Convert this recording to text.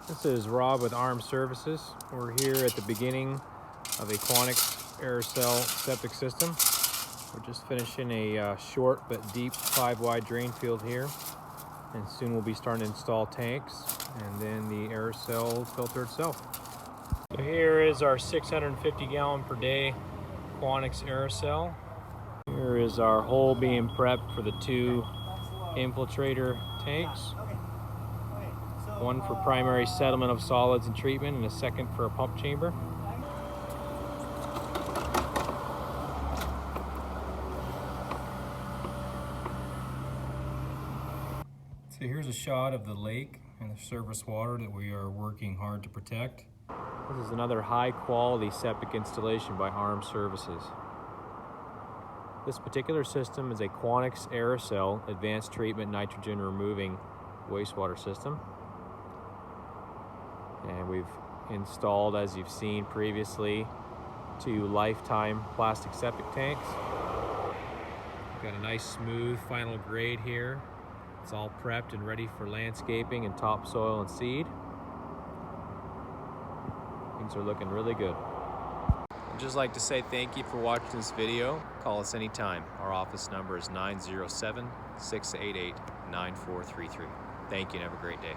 This is Rob with Armed Services. We're here at the beginning of a Quanics Aerocell septic system. We're just finishing a short but deep 5-wide drain field here, and soon we'll be starting to install tanks and then the aerosol filter itself. So here is our 650 gallon per day Quanics Aerocell. Here is our hole being prepped for the 2 infiltrator tanks. One for primary settlement of solids and treatment, and a second for a pump chamber. So here's a shot of the lake and the surface water that we are working hard to protect. This is another high quality septic installation by Armed Services. This particular system is a Quanics Aerocell advanced treatment nitrogen removing wastewater system. And we've installed, as you've seen previously, 2 lifetime plastic septic tanks. Got a nice smooth final grade here. It's all prepped and ready for landscaping and topsoil and seed. Things are looking really good. I'd just like to say thank you for watching this video. Call us anytime. Our office number is 907-688-9433. Thank you and have a great day.